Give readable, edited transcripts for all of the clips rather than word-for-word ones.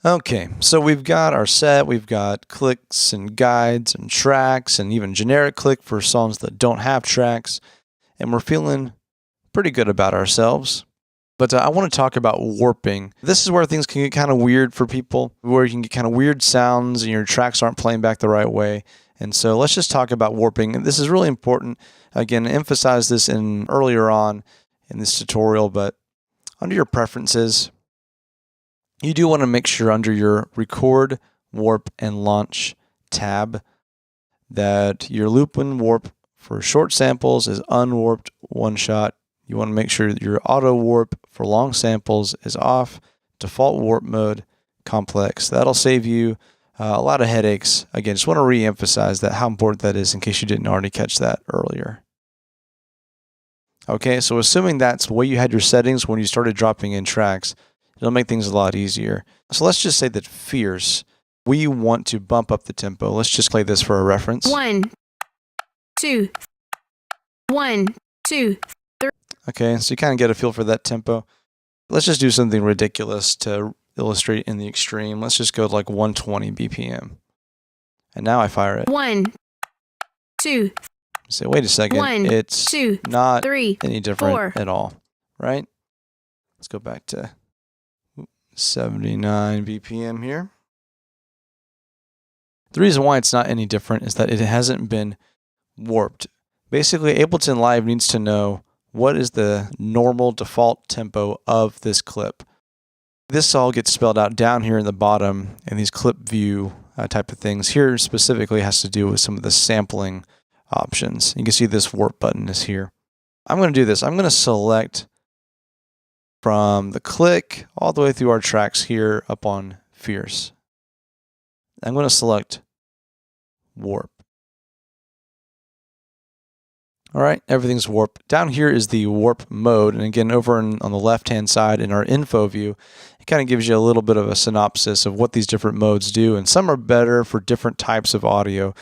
Okay, so we've got our set, we've got clicks and guides and tracks and even generic click for songs that don't have tracks, and we're feeling pretty good about ourselves. But I want to talk about warping. This is where things can get kind of weird for people, where you can get kind of weird sounds and your tracks aren't playing back the right way. And so let's just talk about warping. This is really important. Again, emphasize this earlier on in this tutorial, but under your preferences, you do want to make sure under your record, warp, and launch tab that your loop and warp for short samples is unwarped one shot. You want to make sure that your auto warp for long samples is off, default warp mode, complex. That'll save you a lot of headaches. Again, just want to re-emphasize that, how important that is in case you didn't already catch that earlier. Okay, so assuming that's the way you had your settings when you started dropping in tracks, it'll make things a lot easier. So let's just say that fierce, we want to bump up the tempo. Let's just play this for a reference. 1, 2, 1, 2, 3. Okay, so you kind of get a feel for that tempo. Let's just do something ridiculous to illustrate in the extreme. Let's just go to like 120 BPM. And now I fire it. 1, 2. Say, wait a second, 1, it's 2, not 3, any different 4. at all, right? Let's go back to 79 BPM here. The reason why it's not any different is that it hasn't been warped. Basically, Ableton Live needs to know what is the normal default tempo of this clip. This all gets spelled out down here in the bottom in these clip view type of things. Here specifically has to do with some of the sampling options. You can see this warp button is here. I'm going to do this. I'm going to select from the click all the way through our tracks here up on fierce. I'm going to select warp. All right, everything's warped. Down here is the warp mode, and again, over on the left-hand side in our info view, it kind of gives you a little bit of a synopsis of what these different modes do, and some are better for different types of audio.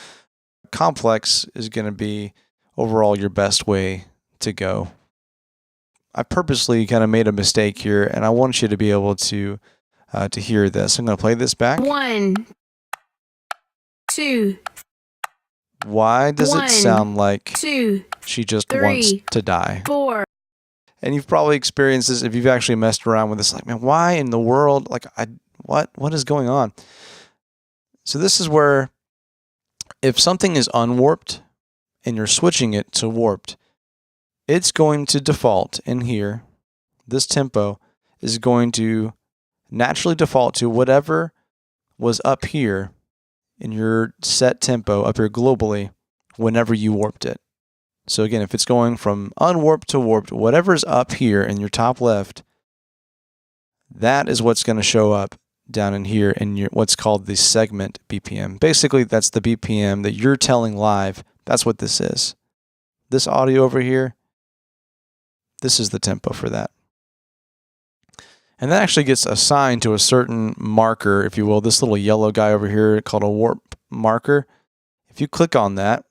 Complex is going to be overall your best way to go. I purposely kind of made a mistake here, and I want you to be able to hear this. I'm going to play this back. 1, 2. Why does it sound like 2, she just 3, wants to die? 4. And you've probably experienced this if you've actually messed around with this. Like, man, why in the world? Like, what is going on? So this is where, if something is unwarped and you're switching it to warped, it's going to default in here. This tempo is going to naturally default to whatever was up here in your set tempo up here globally whenever you warped it. So again, if it's going from unwarped to warped, whatever's up here in your top left, that is what's going to show up down in here in your what's called the segment BPM. Basically, that's the BPM that you're telling Live. That's what this is. This audio over here, this is the tempo for that. And that actually gets assigned to a certain marker, if you will, this little yellow guy over here called a warp marker. If you click on that,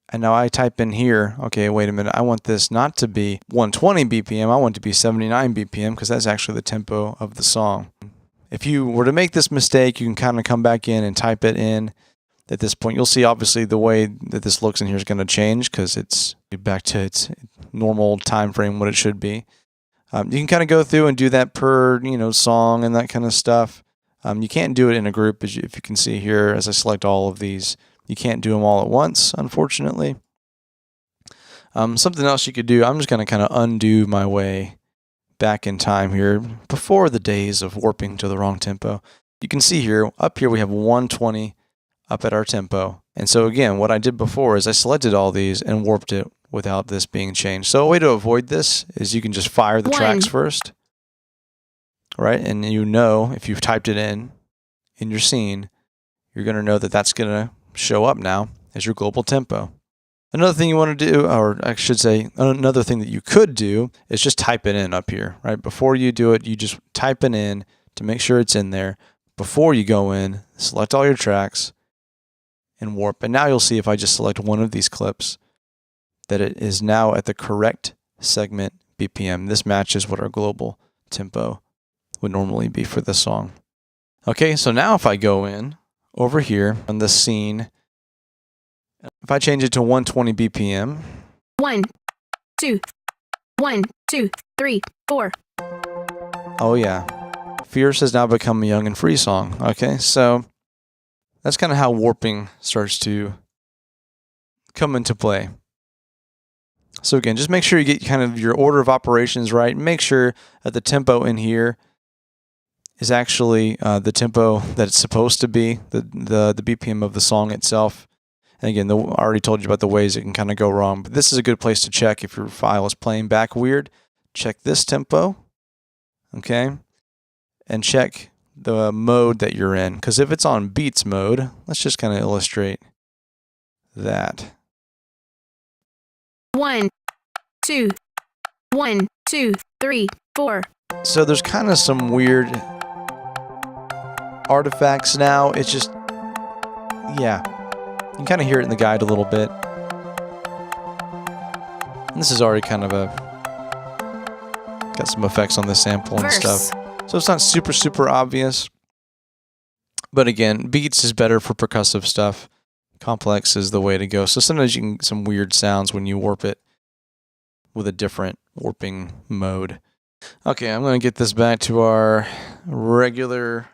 and now I type in here, okay, wait a minute, I want this not to be 120 BPM, I want it to be 79 BPM because that's actually the tempo of the song. If you were to make this mistake, you can kind of come back in and type it in. At this point, you'll see obviously the way that this looks in here is going to change because it's back to its normal time frame, what it should be. You can kind of go through and do that per song and that kind of stuff. You can't do it in a group, if you can see here as I select all of these. You can't do them all at once, unfortunately. Something else you could do, I'm just going to kind of undo my way back in time here before the days of warping to the wrong tempo. You can see here, up here we have 120 up at our tempo. And so again, what I did before is I selected all these and warped it without this being changed. So a way to avoid this is you can just fire the tracks first, right? And if you've typed it in your scene, you're going to know that that's going to show up now as your global tempo. Another thing you want to do, or I should say, another thing that you could do is just type it in up here, right? Before you do it, you just type it in to make sure it's in there. Before you go in, select all your tracks and warp. And now you'll see if I just select one of these clips that it is now at the correct segment BPM. This matches what our global tempo would normally be for this song. Okay, so now if I go in over here on the scene, if I change it to 120 BPM. 1, 2, 1, 2, 3, 4. Oh yeah. Fierce has now become a young and free song. Okay, so that's kind of how warping starts to come into play. So again, just make sure you get kind of your order of operations right. Make sure that the tempo in here is actually the tempo that it's supposed to be, the BPM of the song itself. And again, I already told you about the ways it can kind of go wrong, but this is a good place to check if your file is playing back weird. Check this tempo, okay? And check the mode that you're in, because if it's on beats mode, let's just kind of illustrate that. 1, 2, 1, 2, 3, 4. So there's kind of some weird artifacts now. It's just, yeah, you can kind of hear it in the guide a little bit. And this is already kind of got some effects on the sample and stuff. So it's not super obvious. But again, beats is better for percussive stuff. Complex is the way to go. So sometimes you can get some weird sounds when you warp it with a different warping mode. Okay, I'm going to get this back to our regular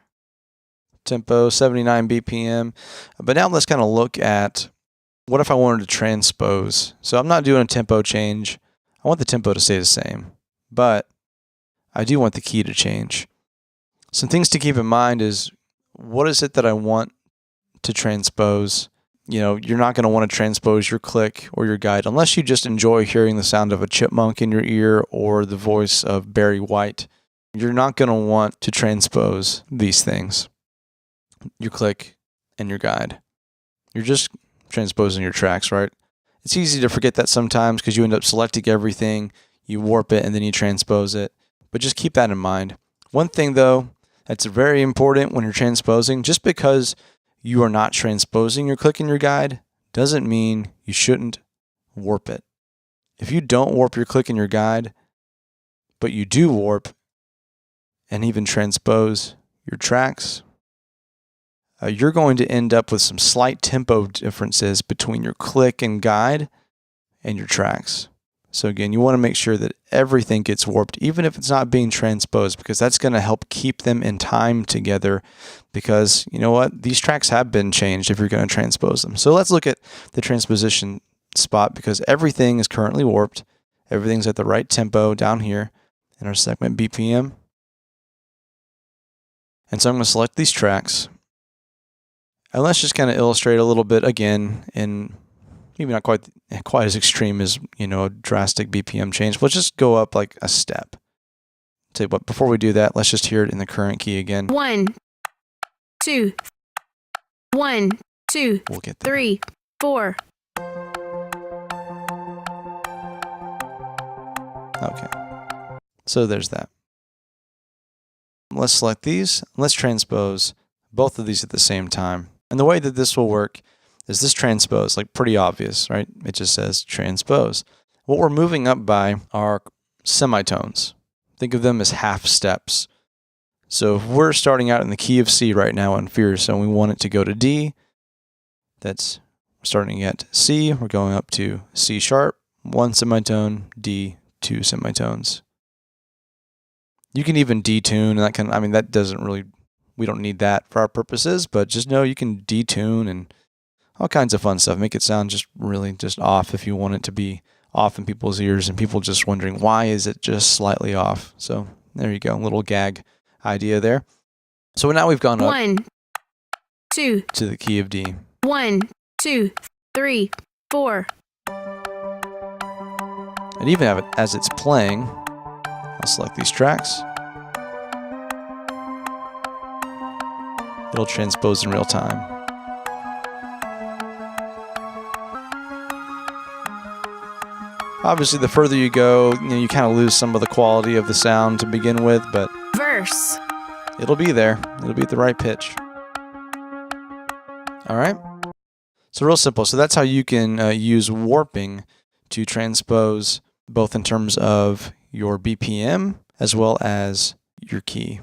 tempo, 79 BPM. But now let's kind of look at what if I wanted to transpose. So I'm not doing a tempo change. I want the tempo to stay the same, but I do want the key to change. Some things to keep in mind is, what is it that I want to transpose? You know, you're not going to want to transpose your click or your guide unless you just enjoy hearing the sound of a chipmunk in your ear or the voice of Barry White. You're not going to want to transpose these things, your click and your guide. You're just transposing your tracks, right? It's easy to forget that sometimes because you end up selecting everything, you warp it, and then you transpose it. But just keep that in mind. One thing, though, that's very important when you're transposing, just because you are not transposing your click and your guide doesn't mean you shouldn't warp it. If you don't warp your click and your guide, but you do warp and even transpose your tracks, you're going to end up with some slight tempo differences between your click and guide and your tracks. So again, you want to make sure that everything gets warped, even if it's not being transposed, because that's going to help keep them in time together. Because you know what? These tracks have been changed if you're going to transpose them. So let's look at the transposition spot, because everything is currently warped. Everything's at the right tempo down here in our segment BPM. And so I'm going to select these tracks. And let's just kind of illustrate a little bit again in maybe not quite as extreme as, you know, a drastic BPM change. Let's just go up like a step. Tell you what, before we do that, let's just hear it in the current key again. 1, 2, 1, 2, We'll get there. 3, 4. Okay. So there's that. Let's select these. Let's transpose both of these at the same time. And the way that this will work is this transpose, like pretty obvious, right? It just says transpose. What we're moving up by are semitones. Think of them as half steps. So if we're starting out in the key of C right now on Fierce and we want it to go to D, that's starting at C, we're going up to C sharp, 1 semitone, D, 2 semitones. You can even detune, and that can, I mean, that doesn't really, we don't need that for our purposes, but just know you can detune and all kinds of fun stuff. Make it sound just really just off if you want it to be off in people's ears and people just wondering, why is it just slightly off? So there you go, a little gag idea there. So now we've gone up 1, 2, to the key of D. 1, 2, 3, 4. And even have it as it's playing, I'll select these tracks. It'll transpose in real time. Obviously, the further you go, you kind of lose some of the quality of the sound to begin with, but Verse. it'll be there. It'll be at the right pitch. All right? So real simple. So that's how you can use warping to transpose, both in terms of your BPM as well as your key.